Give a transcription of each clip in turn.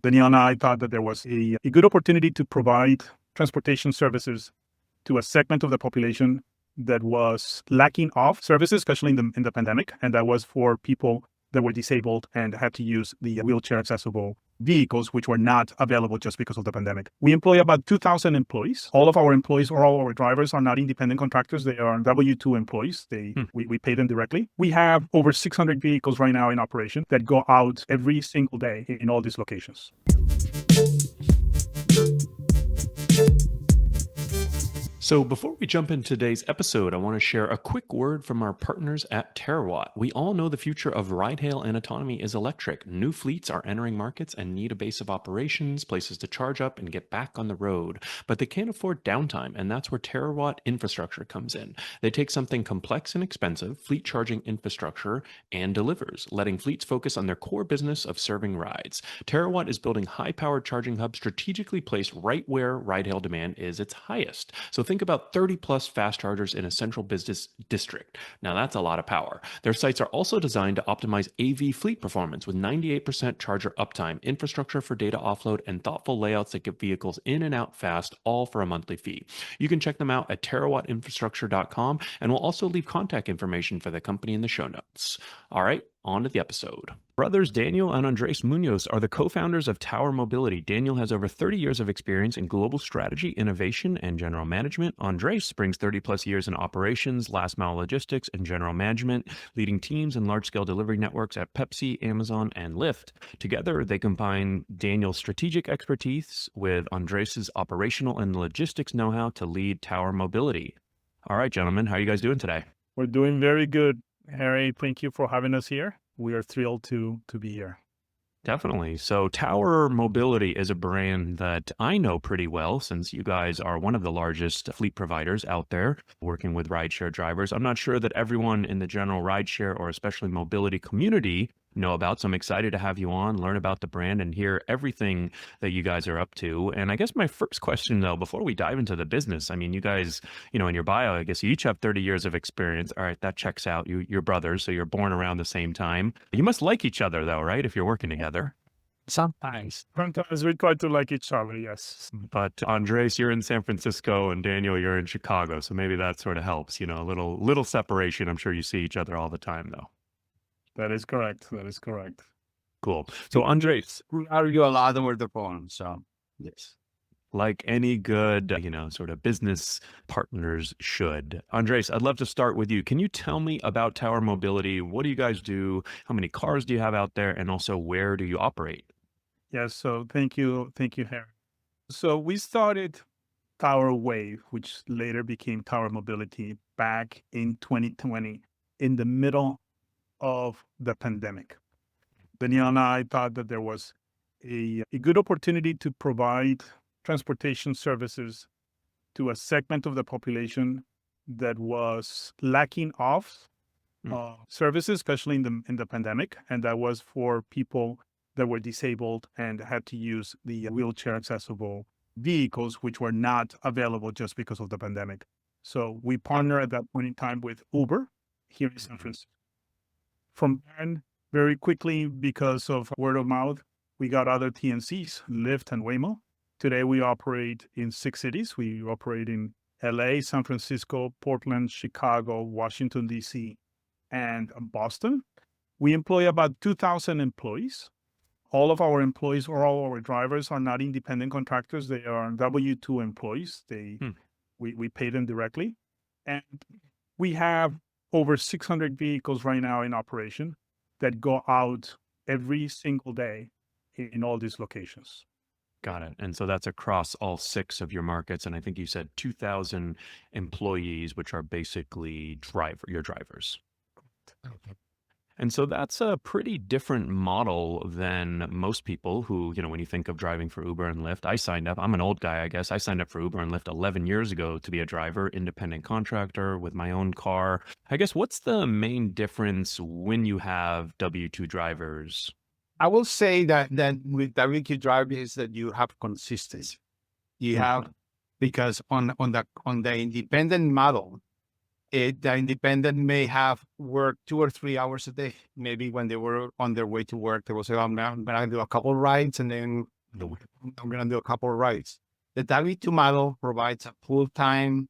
Daniel and I thought that there was a good opportunity to provide transportation services to a segment of the population that was lacking of services, especially in the pandemic. And that was for people that were disabled and had to use the wheelchair accessible vehicles, which were not available just because of the pandemic. We employ about 2,000 employees. All of our employees or all our drivers are not independent contractors. They are W-2 employees. We pay them directly. We have over 600 vehicles right now in operation that go out every single day in all these locations. So before we jump into today's episode, I want to share a quick word from our partners at Terawatt. We all know the future of ride-hail and autonomy is electric. New fleets are entering markets and need a base of operations, places to charge up and get back on the road. But they can't afford downtime, and that's where Terawatt infrastructure comes in. They take something complex and expensive, fleet charging infrastructure, and delivers, letting fleets focus on their core business of serving rides. Terawatt is building high-powered charging hubs strategically placed right where ride-hail demand is its highest. So think about 30 plus fast chargers in a central business district. Now that's a lot of power. Their sites are also designed to optimize AV fleet performance with 98% charger uptime, infrastructure for data offload, and thoughtful layouts that get vehicles in and out fast, all for a monthly fee. You can check them out at terawattinfrastructure.com, and we'll also leave contact information for the company in the show notes. All right, on to the episode. Brothers Daniel and Andres Munoz are the co-founders of Tower Mobility. Daniel has over 30 years of experience in global strategy, innovation, and general management. Andres brings 30 plus years in operations, last mile logistics, and general management, leading teams and large-scale delivery networks at Pepsi, Amazon, and Lyft. Together, they combine Daniel's strategic expertise with Andres's operational and logistics know-how to lead Tower Mobility. All right, gentlemen, how are you guys doing today? We're doing very good, Harry. Thank you for having us here. We are thrilled to be here. Definitely. So Tower Mobility is a brand that I know pretty well since you guys are one of the largest fleet providers out there working with rideshare drivers. I'm not sure that everyone in the general rideshare or especially mobility community know about. So I'm excited to have you on, learn about the brand and hear everything that you guys are up to. And I guess my first question though, before we dive into the business, I mean, you guys, in your bio, I guess you each have 30 years of experience. All right, that checks out. You're brothers, so you're born around the same time. You must like each other though, right? If you're working together. Sometimes we try to like each other, yes. But Andres, you're in San Francisco and Daniel, you're in Chicago. So maybe that sort of helps, a little separation. I'm sure you see each other all the time though. That is correct. That is correct. Cool. So Andres, we argue a lot over the phone. So yes. Like any good, sort of business partners should. Andres, I'd love to start with you. Can you tell me about Tower Mobility? What do you guys do? How many cars do you have out there? And also, where do you operate? Yes. So thank you, Harry. So we started Tower Wave, which later became Tower Mobility, back in 2020, in the middle of the pandemic. Daniel and I thought that there was a good opportunity to provide transportation services to a segment of the population that was lacking of services, especially in the pandemic, and that was for people that were disabled and had to use the wheelchair accessible vehicles, which were not available just because of the pandemic. So we partnered at that point in time with Uber here in San Francisco. From then, very quickly, because of word of mouth, we got other TNCs, Lyft and Waymo. Today, we operate in 6 cities. We operate in LA, San Francisco, Portland, Chicago, Washington, D.C., and Boston. We employ about 2,000 employees. All of our employees or all our drivers are not independent contractors. They are W-2 employees. We pay them directly. And we have over 600 vehicles right now in operation that go out every single day in all these locations. Got it. And so that's across all 6 of your markets. And I think you said 2,000 employees, which are basically your drivers. Okay. And so that's a pretty different model than most people who, when you think of driving for Uber and Lyft, I signed up. I'm an old guy, I guess. I signed up for Uber and Lyft 11 years ago to be a driver, independent contractor with my own car. I guess what's the main difference when you have W-2 drivers? I will say that with W-2 drivers is that you have consistency. You have, because on the independent model, The independent may have worked 2 or 3 hours a day. Maybe when they were on their way to work, they will say, I'm going to do a couple of rides and then I'm going to do a couple of rides. The W-2 model provides a full-time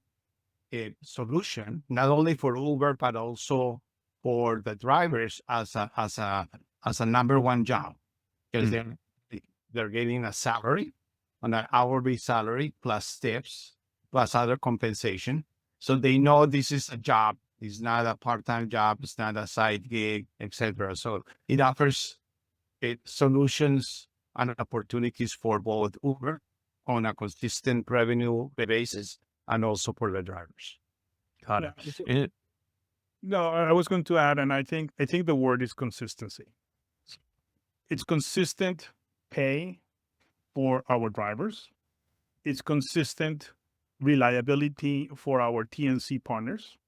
solution, not only for Uber, but also for the drivers as a number one job, because they're getting a salary, on an hourly salary plus tips, plus other compensation. So they know this is a job. It's not a part-time job. It's not a side gig, etc. So it offers solutions and opportunities for both Uber on a consistent revenue basis and also for the drivers. Got it. No, I was going to add, and I think the word is consistency. It's consistent pay for our drivers. It's consistent reliability for our TNC partners.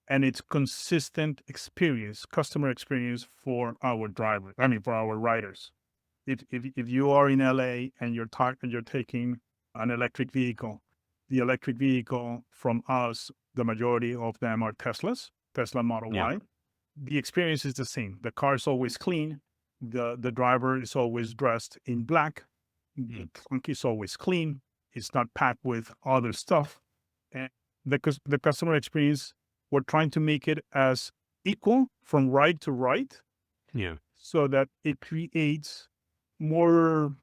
And it's consistent experience, customer experience for our drivers. I mean, for our riders. If you are in LA and you're taking an electric vehicle, the electric vehicle from us, the majority of them are Teslas, Tesla Model Y. The experience is the same. The car is always clean. The driver is always dressed in black. The trunk is always clean. It's not packed with other stuff. And the customer experience, we're trying to make it as equal from ride to ride. So that it creates more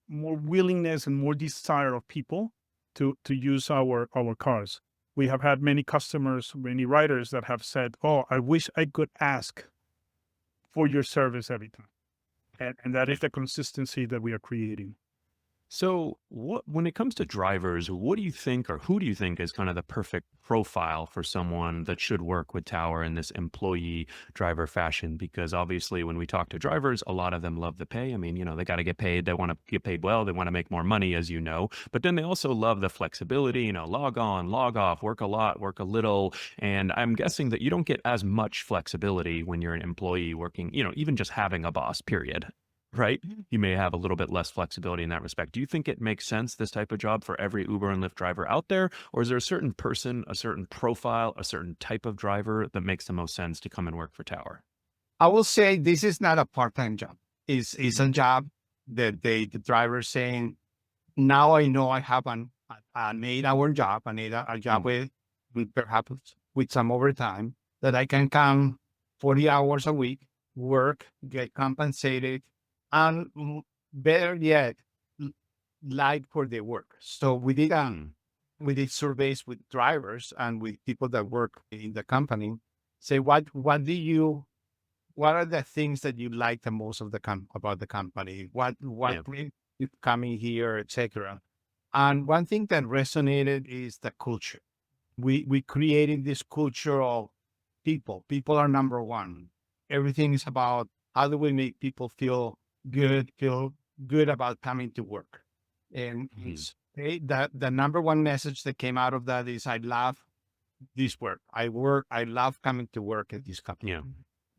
willingness and more desire of people to use our cars. We have had many customers, many riders that have said, "Oh, I wish I could ask for your service every time," and that is the consistency that we are creating. So, when it comes to drivers, what do you think, or who do you think is kind of the perfect profile for someone that should work with Tower in this employee driver fashion? Because obviously, when we talk to drivers, a lot of them love the pay. I mean, they got to get paid. They want to get paid well. They want to make more money, as you know. But then they also love the flexibility, log on, log off, work a lot, work a little. And I'm guessing that you don't get as much flexibility when you're an employee working, even just having a boss, period. Right? You may have a little bit less flexibility in that respect. Do you think it makes sense, this type of job, for every Uber and Lyft driver out there? Or is there a certain person, a certain profile, a certain type of driver that makes the most sense to come and work for Tower? I will say this is not a part-time job. It's a job that the driver saying, now I know I have an 8-hour job, a job with perhaps with some overtime, that I can come 40 hours a week, work, get compensated, and better yet, like for the work. So we did surveys with drivers and with people that work in the company. Say, what are the things that you like the most of about the company? What brings you coming here, etc. And one thing that resonated is the culture. We created this culture of people. People are number one. Everything is about how do we make people feel good about coming to work. And the number one message that came out of that is, I love this work. I love coming to work at this company.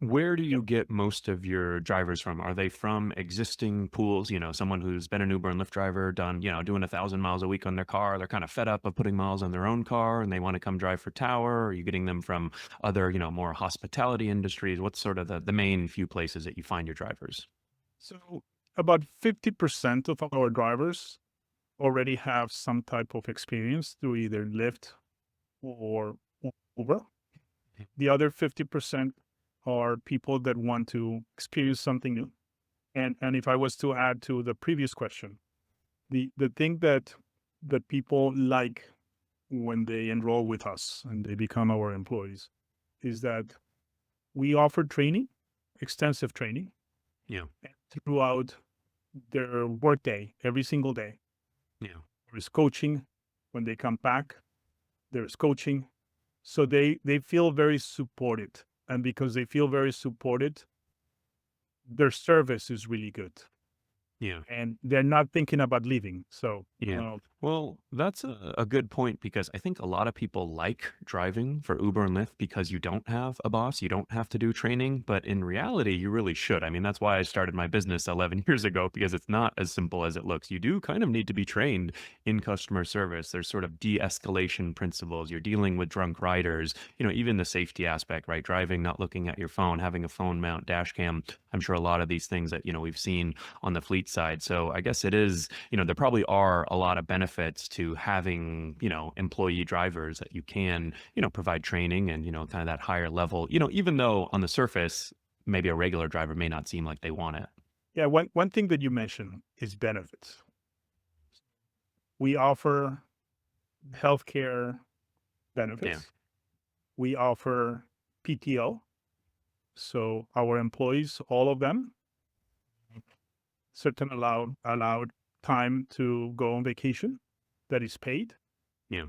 Where do you get most of your drivers from? Are they from existing pools? Someone who's been an Uber and Lyft driver, done, doing 1,000 miles a week on their car. They're kind of fed up of putting miles on their own car and they want to come drive for Tower. Are you getting them from other, more hospitality industries? What's sort of the main few places that you find your drivers? So about 50% of our drivers already have some type of experience through either Lyft or Uber. The other 50% are people that want to experience something new. And if I was to add to the previous question, the thing that people like when they enroll with us and they become our employees is that we offer training, extensive training, throughout their workday, every single day. There is coaching when they come back. There is coaching, so they feel very supported, and because they feel very supported, their service is really good. Yeah. and they're not thinking about leaving. So, Yeah. uh, Well, that's a good point because I think a lot of people like driving for Uber and Lyft because you don't have a boss, you don't have to do training, but in reality, you really should. I mean, that's why I started my business 11 years ago because it's not as simple as it looks. You do kind of need to be trained in customer service. There's sort of de-escalation principles. You're dealing with drunk riders, even the safety aspect, right? Driving, not looking at your phone, having a phone mount, dash cam. I'm sure a lot of these things that, we've seen on the fleet side. So I guess it is, there probably are a lot of benefits to having, employee drivers that you can, provide training and, kind of that higher level, even though on the surface, maybe a regular driver may not seem like they want it. yeah, one thing that you mentioned is benefits. We offer healthcare Yeah. benefits. We offer PTO. So our employees, all of them, certain allowed time to go on vacation that is paid. Yeah.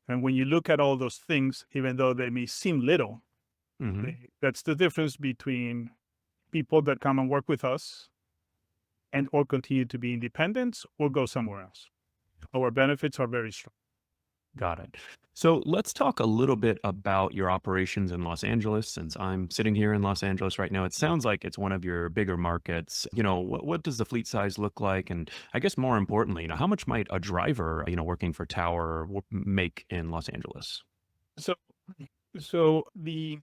And when you look at all those things, even though they may seem little, Hmm. that's the difference between people that come and work with us and or continue to be independent or go somewhere else. Our benefits are very strong. Got it. So let's talk a little bit about your operations in Los Angeles. Since I'm sitting here in Los Angeles right now, it sounds like it's one of your bigger markets. What does the fleet size look like? And I guess more importantly, how much might a driver, working for Tower make in Los Angeles? So so the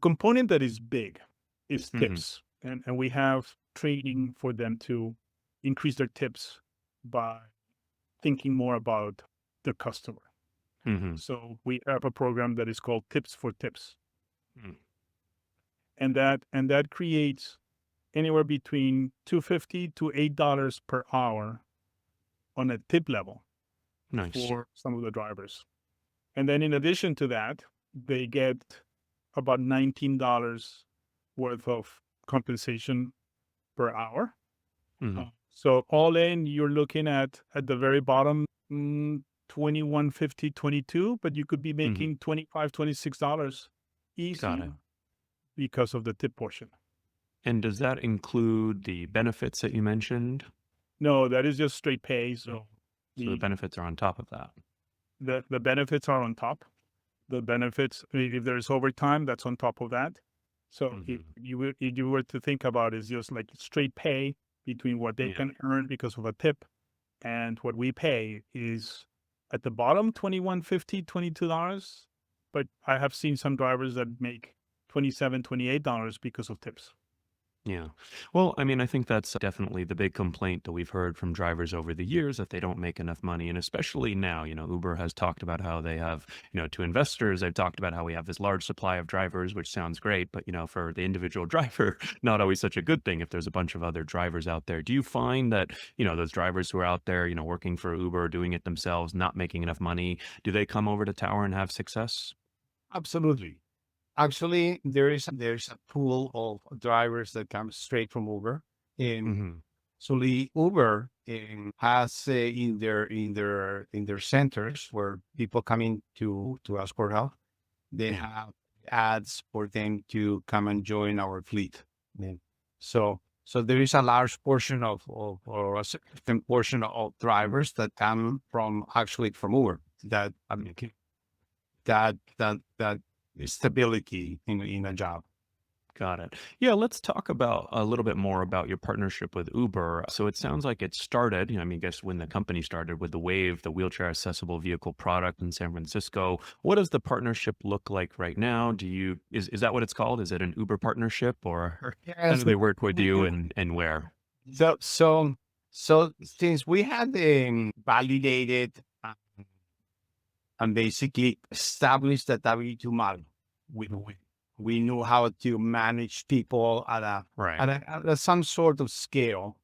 component that is big is Hmm. tips. And we have training for them to increase their tips by thinking more about the customer. Hmm. So we have a program that is called Tips for Tips. Mm. And that creates anywhere between $2.50 to $8 per hour on a tip level Nice. for some of the drivers. And then in addition to that, they get about $19 worth of compensation per hour. Hmm. So all in, you're looking at the very bottom, 21.50, 22, but you could be Hmm. making $25, $26 Got easy it. because of the tip portion. And does that include the benefits that you mentioned? No, that is just straight pay. So So the the benefits are on top of that. the benefits are on top. The benefits, if there's overtime, that's on top of that. So if Hmm. you were to think about it, it's just like straight pay between what they Yeah. can earn because of a tip and what we pay is at the bottom $21.50, $22. But I have seen some drivers that make $27, $28 because of tips. Yeah. Well, I mean, I think that's definitely the big complaint that we've heard from drivers over the years that they don't make enough money. And especially now, Uber has talked about how they have, to investors, they've talked about how we have this large supply of drivers, which sounds great. But, for the individual driver, not always such a good thing if there's a bunch of other drivers out there. Do you find that, those drivers who are out there, working for Uber, doing it themselves, not making enough money, do they come over to Tower and have success? Absolutely. Actually, there's a pool of drivers that come straight from Uber, and Hmm. so the Uber has in their centers where people come in to ask for help. They Yeah. have ads for them to come and join our fleet. Yeah. So there is a large portion of or a significant portion of drivers that come from actually from Uber that that stability in a job. Got it. Yeah, let's talk about a little bit more about your partnership with Uber. So it sounds like it started, I mean, I guess when the company started with the Wave, the wheelchair accessible vehicle product in San Francisco. What does the partnership look like right now? Is that what it's called? Is it an Uber partnership or how do Yes. they work with you and where? So since we had validated and basically established the W2 model, we knew how to manage people Right. at some sort of scale.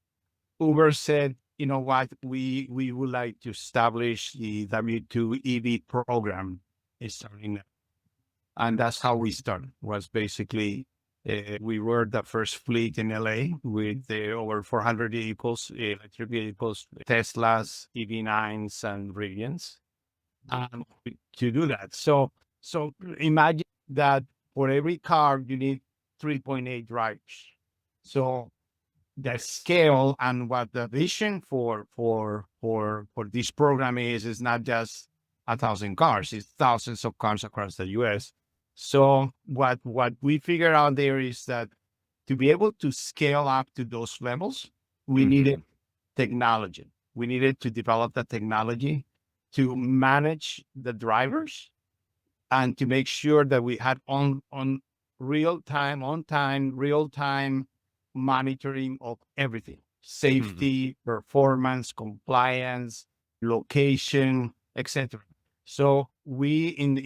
Uber said, you know what, we would like to establish the W2 EV program starting now. And that's how we started, was basically, we were the first fleet in LA with over 400 vehicles, electric vehicles, Teslas, EV9s, and Rivians. To do that. So imagine that for every car, you need 3.8 drivers. So the scale and what the vision for this program is not just 1,000 cars, it's thousands of cars across the US. So what we figure out there is that to be able to scale up to those levels, we needed technology. We needed to develop the technology to manage the drivers and to make sure that we had on real time monitoring of everything: safety, performance, compliance, location, etc. So we in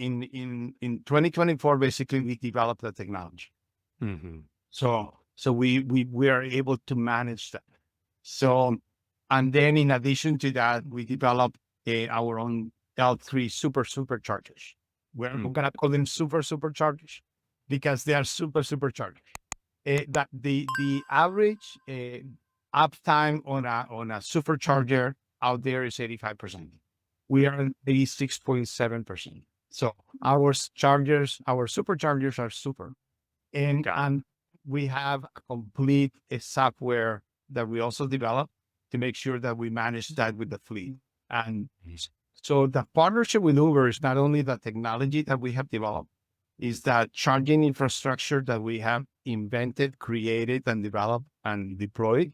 2024 basically we developed the technology. So we are able to manage that. So, and then in addition to that, we developed our own L3 superchargers. We're gonna call them superchargers because they are superchargers. That the average uptime on a supercharger out there is 85%. We are at 86.7%. So our superchargers are super, and we have a complete software that we also develop to make sure that we manage that with the fleet. And so the partnership with Uber is not only the technology that we have developed, is that charging infrastructure that we have invented, created, and developed and deployed.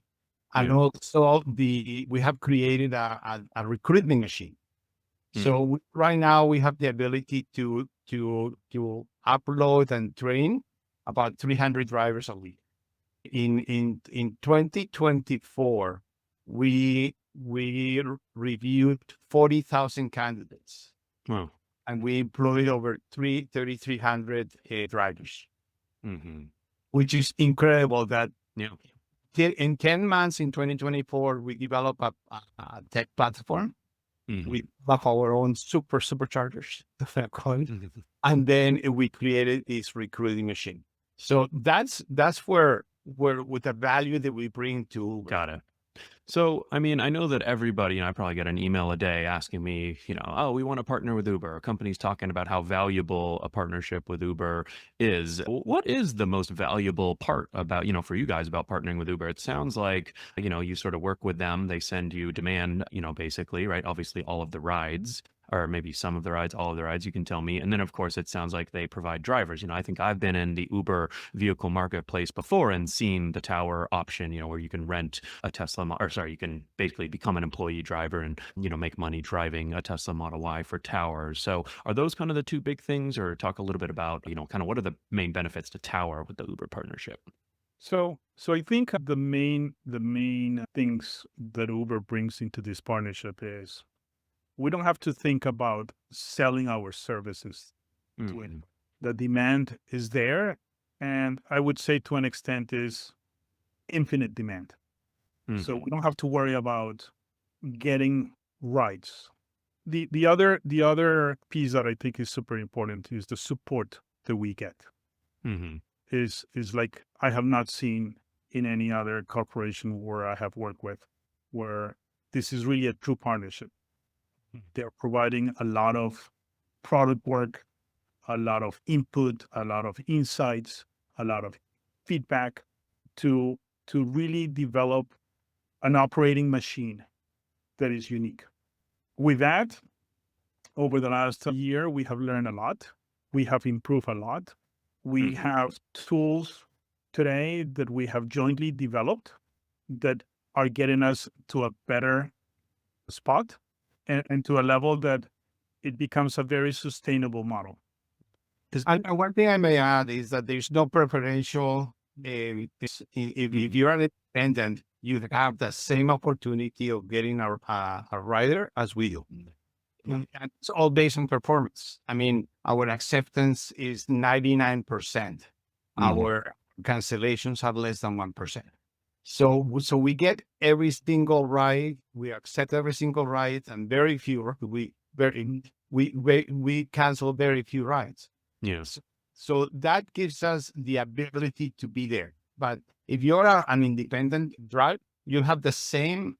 And also we have created a recruitment machine. So right now we have the ability to upload and train about 300 drivers a week. In 2024, we reviewed 40,000 candidates. Wow. And we employed over 3,300 drivers, which is incredible. That in 10 months in 2024, we developed a tech platform. We have our own superchargers, and then we created this recruiting machine. So that's where with the value that we bring to Uber. Got it. So, I mean, I know that everybody, and I probably get an email a day asking me, oh, we want to partner with Uber. A company's talking about how valuable a partnership with Uber is. What is the most valuable part about, for you guys about partnering with Uber? It sounds like, you sort of work with them. They send you demand, basically, right? Obviously, all of the rides. Or maybe some of the rides, all of the rides, you can tell me. And then, of course, it sounds like they provide drivers. I think I've been in the Uber vehicle marketplace before and seen the tower option, where you can rent a you can basically become an employee driver and, make money driving a Tesla Model Y for towers. So are those kind of the two big things, or talk a little bit about, kind of what are the main benefits to tower with the Uber partnership? So I think the main things that Uber brings into this partnership is we don't have to think about selling our services to it. The demand is there, and I would say to an extent is infinite demand. So we don't have to worry about getting rides. The other piece that I think is super important is the support that we get. Is like I have not seen in any other corporation where I have worked with, where this is really a true partnership. They're providing a lot of product work, a lot of input, a lot of insights, a lot of feedback to really develop an operating machine that is unique. With that, over the last year, we have learned a lot. We have improved a lot. We have tools today that we have jointly developed that are getting us to a better spot and to a level that it becomes a very sustainable model. And one thing I may add is that there's no preferential. If you're an independent, you have the same opportunity of getting a rider as we do. And it's all based on performance. I mean, our acceptance is 99%. Our cancellations have less than 1%. So we get every single ride, we accept every single ride, and very few we cancel very few rides. Yes. So that gives us the ability to be there. But if you're an independent driver, you have the same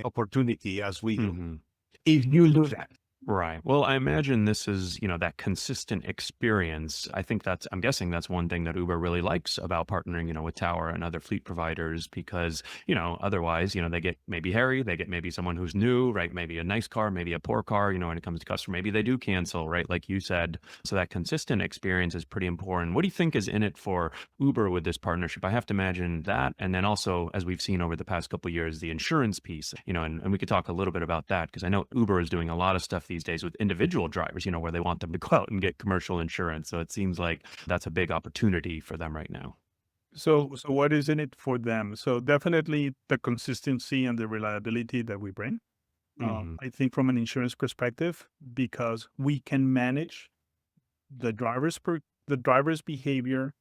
opportunity as we do. If you do that. Right. Well, I imagine this is, that consistent experience. I'm guessing that's one thing that Uber really likes about partnering, with Tower and other fleet providers because, otherwise, they get maybe Harry, they get maybe someone who's new, right? Maybe a nice car, maybe a poor car, when it comes to customer, maybe they do cancel, right? Like you said. So that consistent experience is pretty important. What do you think is in it for Uber with this partnership? I have to imagine that. And then also, as we've seen over the past couple of years, the insurance piece, and we could talk a little bit about that because I know Uber is doing a lot of stuff these days with individual drivers, where they want them to go out and get commercial insurance. So it seems like that's a big opportunity for them right now. So what is in it for them? So definitely the consistency and the reliability that we bring. Hmm. I think from an insurance perspective, because we can manage the driver's behavior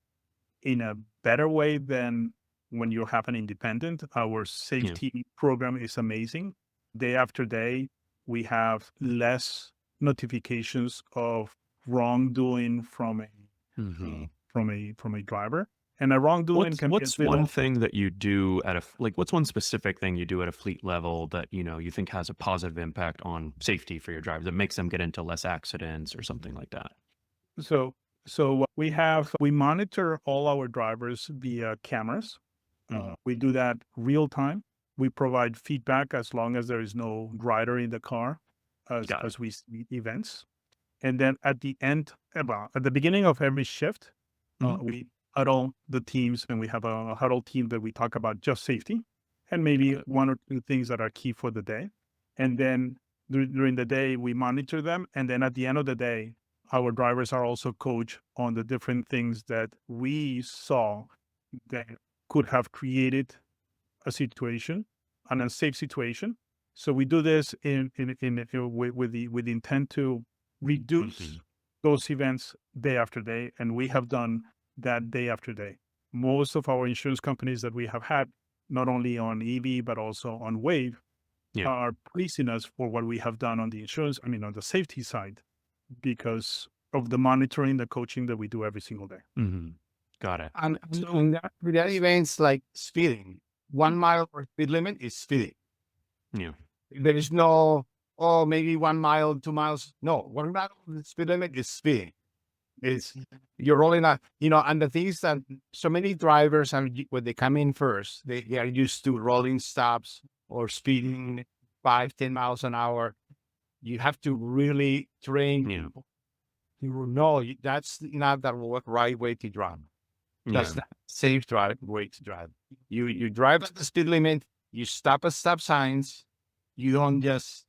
in a better way than when you have an independent. Our Yeah. safety program is amazing. Day after day, we have less notifications of wrongdoing Hmm. from a driver. And a wrongdoing can be as What's one little. thing that you do what's one specific thing you do at a fleet level that you think has a positive impact on safety for your drivers that makes them get into less accidents or something like that? So we monitor all our drivers via cameras. Hmm. We do that real time. We provide feedback as long as there is no rider in the car Got it. as we see events. And then at the end, well, at the beginning of every shift, Hmm. we huddle the teams and we have a huddle team that we talk about just safety and maybe Got it. one or two things that are key for the day. And then during the day, we monitor them. And then at the end of the day, our drivers are also coached on the different things that we saw that could have created a situation, an unsafe situation. So we do this with the intent to Hmm. reduce those events day after day, and we have done that day after day. Most of our insurance companies that we have had, not only on EV but also on Wave, Yeah. are praising us for what we have done on the insurance. I mean, on the safety side, because of the monitoring, the coaching that we do every single day. Hmm. Got it. And on that events like speeding, 1 mile or speed limit is speeding. Yeah. There is no, oh, maybe 1 mile, 2 miles. No, 1 mile speed limit is speeding. It's you're rolling out, and the thing is that so many drivers are when they come in first, they are used to rolling stops or speeding 5, 10 miles an hour. You have to really train Yeah. people. You know that's not the right way to drive. Yeah. That's not safe way to drive. You drive at the speed limit. You stop at stop signs. You don't just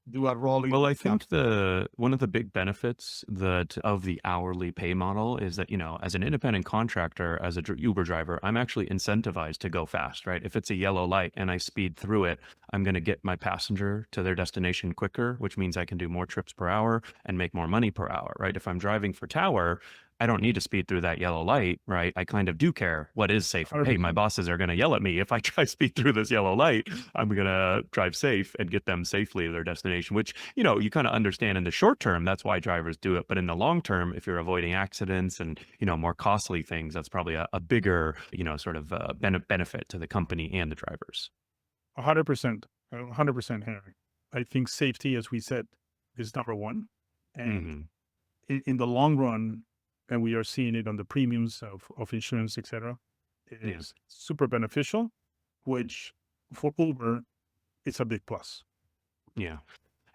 do a rolling Well, I stop. think one of the big benefits that of the hourly pay model is that, as an independent contractor, as a Uber driver, I'm actually incentivized to go fast, right? If it's a yellow light and I speed through it, I'm going to get my passenger to their destination quicker, which means I can do more trips per hour and make more money per hour, right? If I'm driving for Tower, I don't need to speed through that yellow light, right? I kind of do care what is safer. Hey, my 100%. bosses are going to yell at me if I try speed through this yellow light. I'm going to drive safe and get them safely to their destination, which, you kind of understand in the short term, that's why drivers do it. But in the long term, if you're avoiding accidents and, more costly things, that's probably a bigger, sort of benefit to the company and the drivers. 100%. 100%, Henry. I think safety, as we said, is number one. And Hmm. in the long run, and we are seeing it on the premiums of insurance, etc., it Yeah. is super beneficial, which for Uber, it's a big plus. Yeah.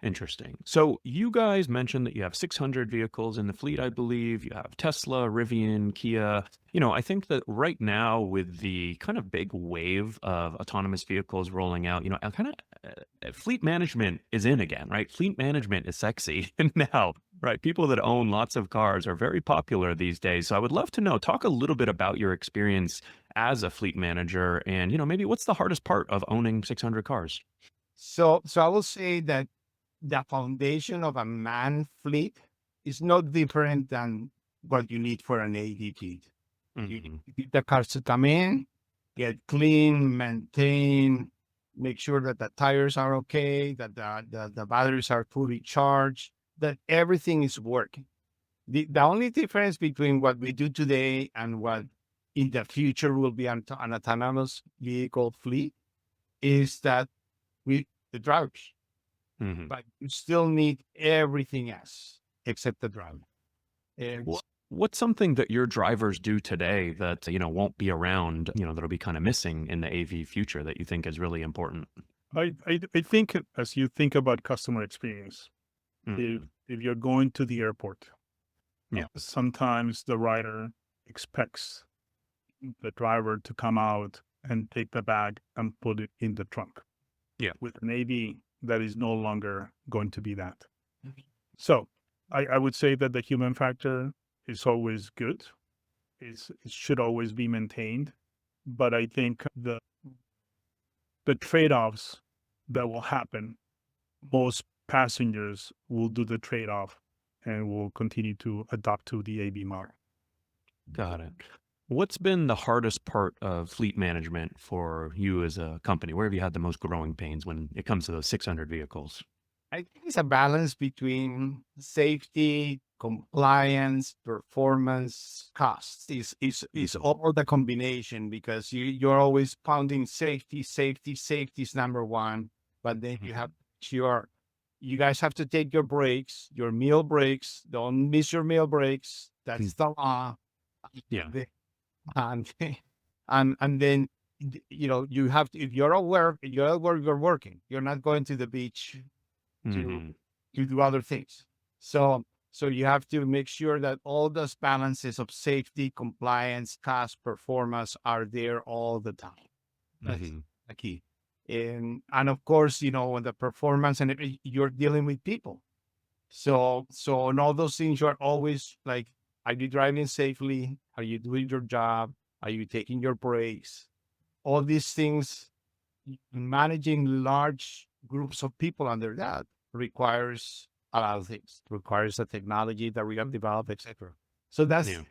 Interesting. So you guys mentioned that you have 600 vehicles in the fleet, I believe. You have Tesla, Rivian, Kia. I think that right now with the kind of big wave of autonomous vehicles rolling out, kind of fleet management is in again, right? Fleet management is sexy now, right? People that own lots of cars are very popular these days. So I would love to know, talk a little bit about your experience as a fleet manager and, maybe what's the hardest part of owning 600 cars? So I will say that the foundation of a manned fleet is not different than what you need for an ADT. You Hmm. need the cars to come in, get clean, maintain, make sure that the tires are okay, that the batteries are fully charged, that everything is working. The only difference between what we do today and what in the future will be an autonomous vehicle fleet is that the drivers. Hmm. but you still need everything else except the driver. And What's something that your drivers do today that, won't be around, that'll be kind of missing in the AV future that you think is really important? I think as you think about customer experience, if Mhm. if you're going to the airport, Yeah. sometimes the rider expects the driver to come out and take the bag and put it in the trunk. Yeah. With an AV, that is no longer going to be that. So I would say that the human factor is always good. It should always be maintained. But I think the trade-offs that will happen, most passengers will do the trade-off and will continue to adopt to the AV model. Got it. What's been the hardest part of fleet management for you as a company? Where have you had the most growing pains when it comes to those 600 vehicles? I think it's a balance between safety, compliance, performance, costs. Is all the combination because you're always pounding safety, safety, safety is number one. But then you have you guys have to take your breaks, your meal breaks. Don't miss your meal breaks. That's the law. Yeah. The- And and then you have to, if you're at work, you're working. You're not going to the beach to Mhm. to do other things. So you have to make sure that all those balances of safety, compliance, cost, performance are there all the time. That's Mhm. the key. And of course, when the performance and you're dealing with people. So in all those things, you're always like, are you driving safely? Are you doing your job? Are you taking your breaks? All these things, managing large groups of people under that requires a lot of things. Requires the technology that we have developed, etc. So that's Yeah.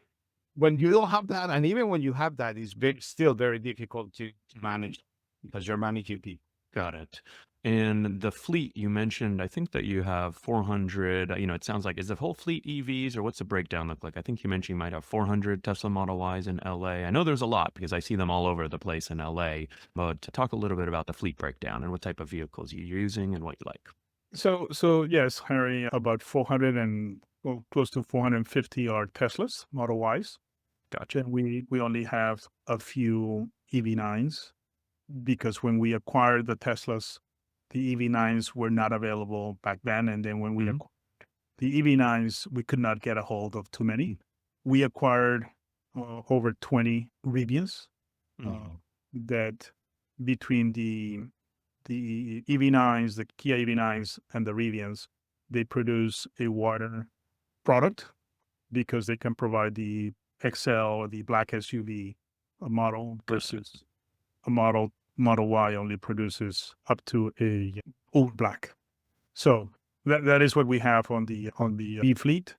when you don't have that, and even when you have that, it's still very difficult to manage because you're managing people. Got it. And the fleet you mentioned, I think that you have 400, it sounds like, is the whole fleet EVs or what's the breakdown look like? I think you mentioned you might have 400 Tesla Model Ys in LA. I know there's a lot because I see them all over the place in LA, but to talk a little bit about the fleet breakdown and what type of vehicles you're using and what you like. So yes, Harry, about 400 and close to 450 are Teslas, Model Ys. Gotcha. Then we only have a few EV9s because when we acquired the Teslas, the EV9s were not available back then. And then when we Mhm. acquired the EV9s, we could not get a hold of too many. We acquired over 20 Rivians Mhm. that between the EV9s, the Kia EV9s, and the Rivians, they produce a wider product because they can provide the XL, the black SUV model Got it. versus a Model Y only produces up to a all black. So that is what we have on the E fleet.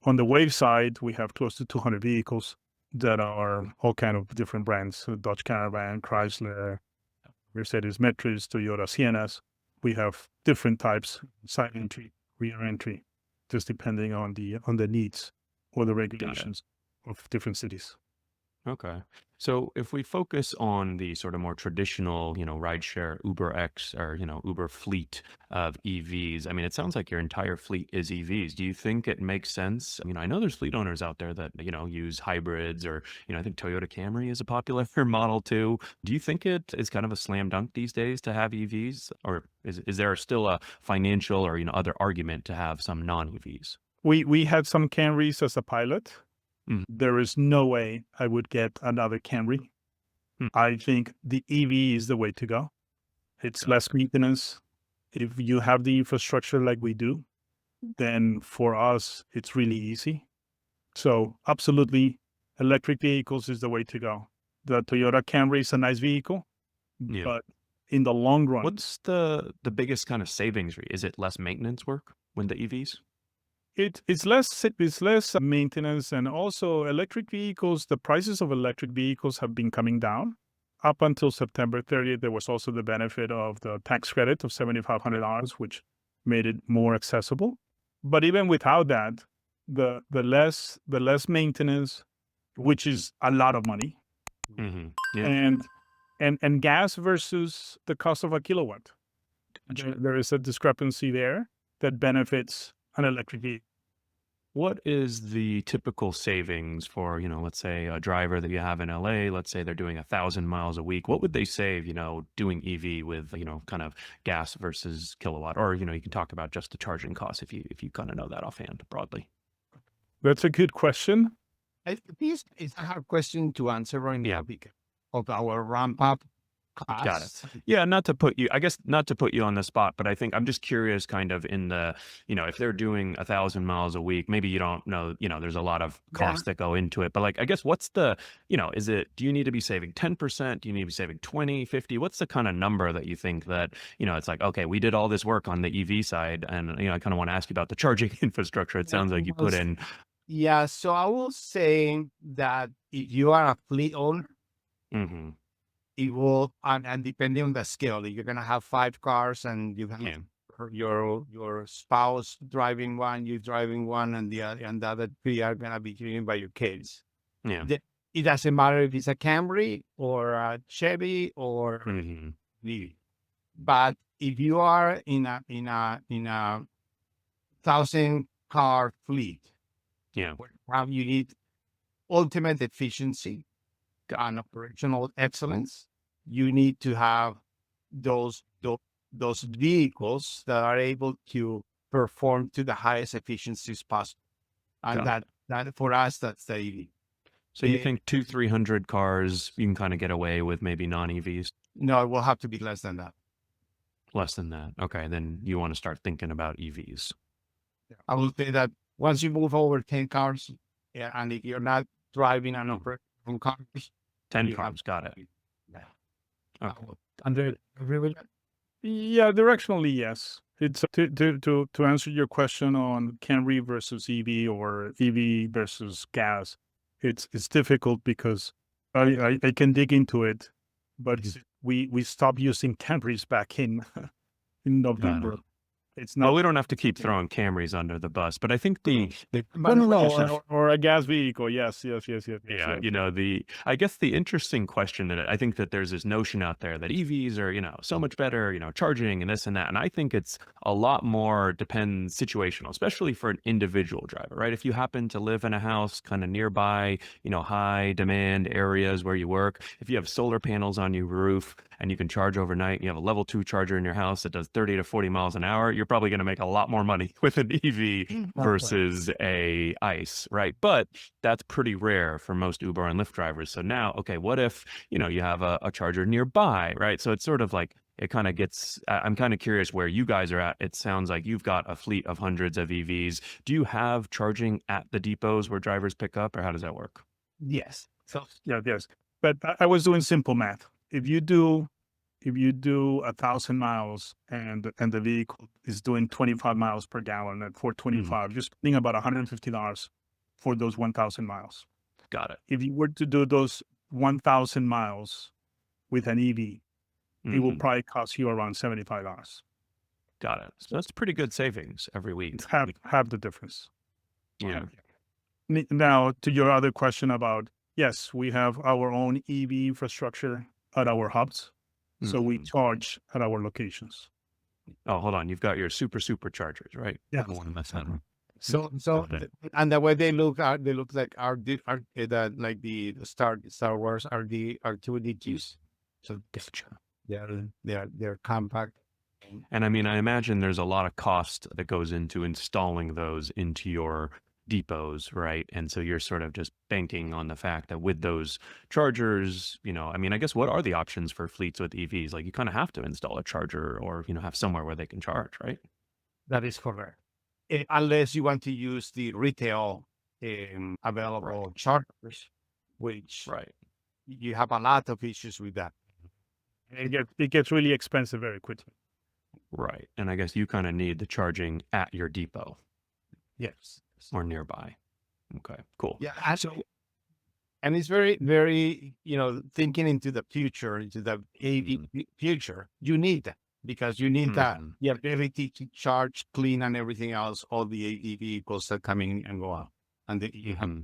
On the Wave side, we have close to 200 vehicles that are all kind of different brands: so Dodge Caravan, Chrysler, Mercedes Metris, Toyota Siennas. We have different types: side entry, rear entry, just depending on the needs or the Got it. regulations of different cities. Okay. So if we focus on the sort of more traditional, rideshare Uber X or, Uber fleet of EVs, I mean, it sounds like your entire fleet is EVs. Do you think it makes sense? I know there's fleet owners out there that, use hybrids or, I think Toyota Camry is a popular model too. Do you think it is kind of a slam dunk these days to have EVs, or is there still a financial or, other argument to have some non-EVs? We had some Camrys as a pilot. Mhm. There is no way I would get another Camry. Hmm. I think the EV is the way to go. It's Got less maintenance. If you have the infrastructure like we do, then for us, it's really easy. So absolutely, electric vehicles is the way to go. The Toyota Camry is a nice vehicle, Yeah. but in the long run, What's the biggest kind of savings? Is it less maintenance work when the EVs? it's less maintenance, and also electric vehicles. The prices of electric vehicles have been coming down. Up until September 30th, there was also the benefit of the tax credit of $7,500, which made it more accessible. But even without that, the less maintenance, which is a lot of money, Hmm. Yeah. and gas versus the cost of a kilowatt. there is a discrepancy there that benefits an electric vehicle. What is the typical savings for, let's say a driver that you have in LA, let's say they're doing 1,000 miles a week. What would they save, doing EV with, kind of gas versus kilowatt? Or, you can talk about just the charging costs if you kind of know that offhand broadly. That's a good question. This is a hard question to answer right now Yeah. because of our ramp up Got costs. it. Yeah, not to put you on the spot, but I think I'm just curious kind of in the, if they're doing 1,000 miles a week, maybe you don't know, there's a lot of costs that go into it, but like, I guess what's the, do you need to be saving 10%? Do you need to be saving 20, 50? What's the kind of number that you think that, it's like, okay, we did all this work on the EV side and, I kind of want to ask you about the charging infrastructure. It sounds like you put in. Yeah. So I will say that if you are a fleet owner, Mm-hmm. it will, and depending on the scale, if you're gonna have 5 cars and you have your spouse driving one, you driving one, and the other 3 are gonna be driven by your kids. Yeah. It doesn't matter if it's a Camry or a Chevy or Mm-hmm. the. But if you are in a 1,000-car fleet, Yeah. where you need ultimate efficiency and operational excellence, you need to have those vehicles that are able to perform to the highest efficiencies possible. And that for us, that's the EV. So you think 200-300 cars, you can kind of get away with maybe non-EVs? No, it will have to be less than that. Less than that. Okay. Then you want to start thinking about EVs. I will say that once you move over 10 cars, and if you're not driving an operating cars, 10 cars. Got it. Yeah. Okay. Andre, agree with that? Yeah, directionally, yes. It's to answer your question on Camry versus EV or EV versus gas. It's difficult because I can dig into it, but we stopped using Camrys back in November. It's not. Well, we don't have to keep throwing Camrys under the bus, but I think or a gas vehicle. Yes. Yeah, I guess the interesting question that I think that there's this notion out there that EVs are, so much better, charging and this and that. And I think it's a lot more depends situational, especially for an individual driver, right? If you happen to live in a house kind of nearby, high demand areas where you work, if you have solar panels on your roof and you can charge overnight, and you have a level 2 charger in your house that does 30 to 40 miles an hour, you're probably going to make a lot more money with an EV versus a ICE, right? But that's pretty rare for most Uber and Lyft drivers. So now, okay, what if, you have a charger nearby, right? So it's sort of like, it kind of gets, I'm kind of curious where you guys are at. It sounds like you've got a fleet of hundreds of EVs. Do you have charging at the depots where drivers pick up, or how does that work? Yes. So yes. But I was doing simple math. If you do 1,000 miles and the vehicle is doing 25 miles per gallon at 425, you're spending about $150 for those 1,000 miles. Got it. If you were to do those 1,000 miles with an EV, it will probably cost you around $75. Got it. So that's pretty good savings every week. It's half the difference. Yeah. Now, to your other question about, yes, we have our own EV infrastructure at our hubs. So we charge at our locations. Oh, hold on. You've got your superchargers, right? Yeah. So and the way they look like like the Star Wars R2-D2s. So they're compact. And I mean, I imagine there's a lot of cost that goes into installing those into your depots, right? And so you're sort of just banking on the fact that with those chargers, I mean, I guess what are the options for fleets with EVs? Like you kind of have to install a charger or, have somewhere where they can charge, right? That is correct. Unless you want to use the retail available chargers, which you have a lot of issues with that. It gets really expensive very quickly. Right. And I guess you kind of need the charging at your depot. Yes. Or nearby. Okay, cool. Yeah. And it's very, very, thinking into the future, into the AV future, you need that because you need the ability to charge, clean, and everything else, all the AV vehicles that come in and go out. And you have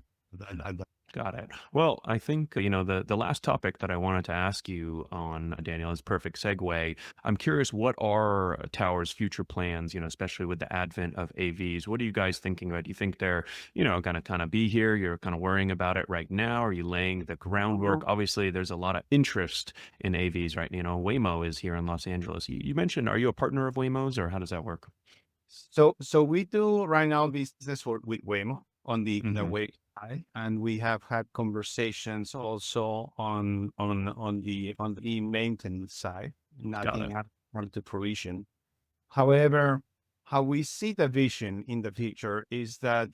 Got it. Well, I think, the last topic that I wanted to ask you on, Daniel, is perfect segue. I'm curious, what are Tower's future plans, especially with the advent of AVs? What are you guys thinking about? Do you think they're, going to kind of be here? You're kind of worrying about it right now? Are you laying the groundwork? Obviously, there's a lot of interest in AVs, right? Waymo is here in Los Angeles. You mentioned, are you a partner of Waymo's, or how does that work? So we do right now business with Waymo on the Hmm. way side, and we have had conversations also on the maintenance side. Got Nothing it. has come to fruition. However, how we see the vision in the future is that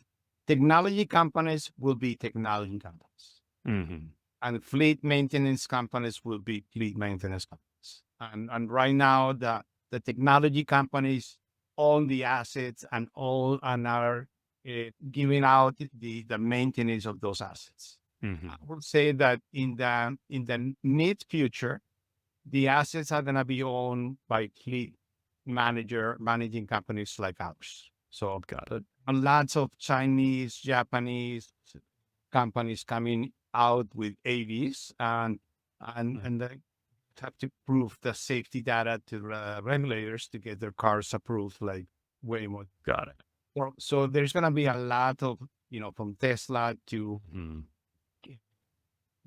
technology companies will be technology companies, Hmm. and fleet maintenance companies will be fleet maintenance companies. And right now, the technology companies own the assets and all and are giving out the maintenance of those assets. I Hmm. would say that in the near future, the assets are going to be owned by fleet managing companies like ours. So Got it. lots of Chinese, Japanese companies coming out with AVs, and they have to prove the safety data to regulators to get their cars approved, like Waymo. Got it. So there's going to be a lot of, from Tesla to Mhm.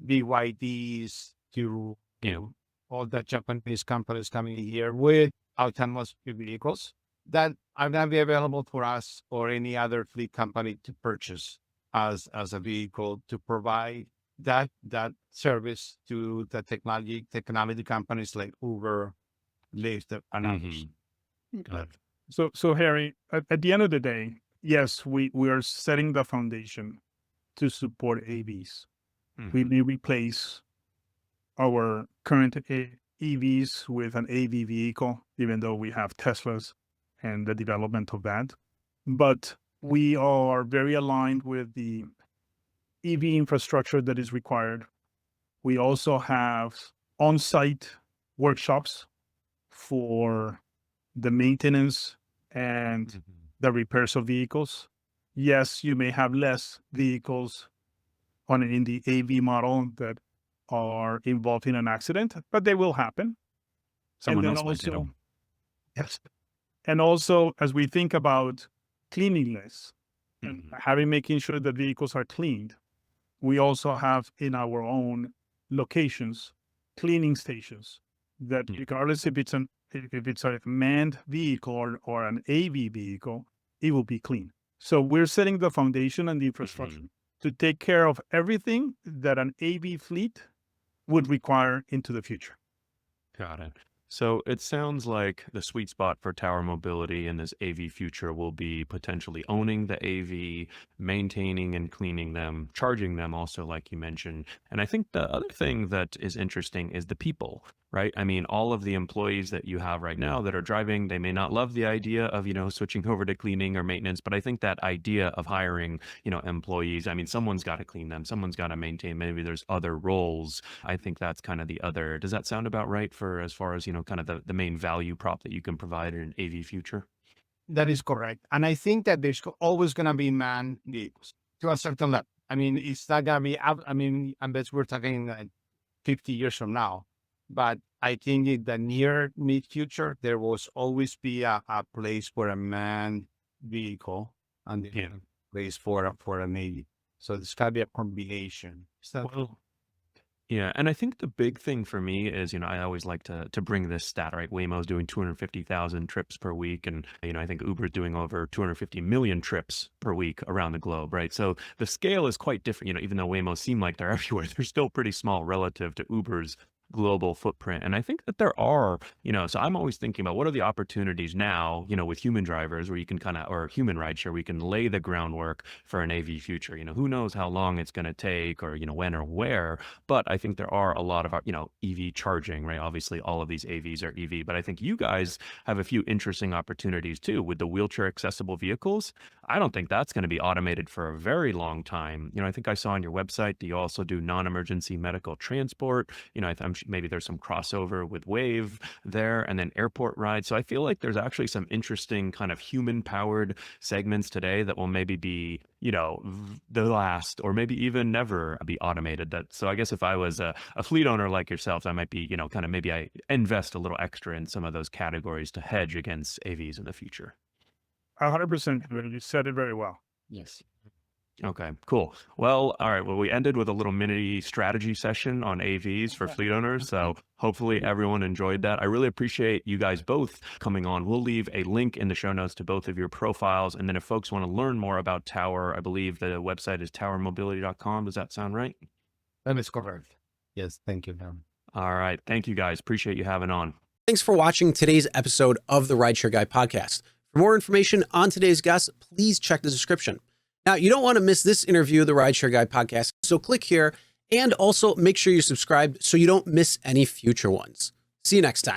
BYDs to Yeah. all the Japanese companies coming here with autonomous vehicles that are going to be available for us or any other fleet company to purchase as a vehicle to provide that service to the technology companies like Uber, Lyft, and others. Hmm. Got it. So Harry, at the end of the day, yes, we are setting the foundation to support AVs. We Hmm. may replace our current EVs with an AV vehicle, even though we have Teslas and the development of that. But we are very aligned with the EV infrastructure that is required. We also have on site workshops for the maintenance and Hmm. the repairs of vehicles. Yes, you may have less vehicles in the AV model that are involved in an accident, but they will happen. And Someone then else maintain also, them. yes, and also as we think about cleanliness and Hmm. making sure that vehicles are cleaned, we also have in our own locations cleaning stations that Yeah. regardless if it's a manned vehicle or an AV vehicle, it will be clean. So we're setting the foundation and the infrastructure Hmm. to take care of everything that an AV fleet would require into the future. Got it. So it sounds like the sweet spot for tower mobility in this AV future will be potentially owning the AV, maintaining and cleaning them, charging them also, like you mentioned. And I think the other thing that is interesting is the people, right? I mean, all of the employees that you have right now that are driving, they may not love the idea of, switching over to cleaning or maintenance, but I think that idea of hiring, employees, I mean, someone's got to clean them, someone's got to maintain, maybe there's other roles. I think that's kind of the other. Does that sound about right for as far as, kind of the main value prop that you can provide in an AV future? That is correct. And I think that there's always going to be man vehicles to a certain level. I mean, it's not going to be, I mean, unless we're talking 50 years from now. But I think in the near mid future, there will always be a place for a manned vehicle and then Yeah. a place for a navy. So it's got to be a combination. So, Well, yeah, and I think the big thing for me is, I always like to bring this stat, right? Waymo's doing 250,000 trips per week, and I think Uber's doing over 250 million trips per week around the globe, right? So the scale is quite different. Even though Waymo seem like they're everywhere, they're still pretty small relative to Uber's global footprint. And I think that there are, so I'm always thinking about what are the opportunities now, with human drivers where you can kind of, or human rideshare, we can lay the groundwork for an AV future. Who knows how long it's going to take or, when or where. But I think there are a lot of, EV charging, right? Obviously, all of these AVs are EV, but I think you guys have a few interesting opportunities too with the wheelchair accessible vehicles. I don't think that's going to be automated for a very long time. I think I saw on your website that you also do non-emergency medical transport. I'm maybe there's some crossover with Wave there, and then airport rides. So I feel like there's actually some interesting kind of human powered segments today that will maybe be, the last or maybe even never be automated. So I guess if I was a fleet owner like yourselves, I might be, kind of maybe I invest a little extra in some of those categories to hedge against AVs in the future. 100%. You said it very well. Yes. Okay, cool. Well, all right. Well, we ended with a little mini strategy session on AVs for fleet owners. So hopefully everyone enjoyed that. I really appreciate you guys both coming on. We'll leave a link in the show notes to both of your profiles. And then if folks want to learn more about Tower, I believe the website is towermobility.com. Does that sound right? That is correct. Yes, thank you. All right. Thank you guys. Appreciate you having on. Thanks for watching today's episode of the Rideshare Guy podcast. For more information on today's guest, please check the description. Now, you don't want to miss this interview of the Rideshare Guy podcast, so click here and also make sure you're subscribed so you don't miss any future ones. See you next time.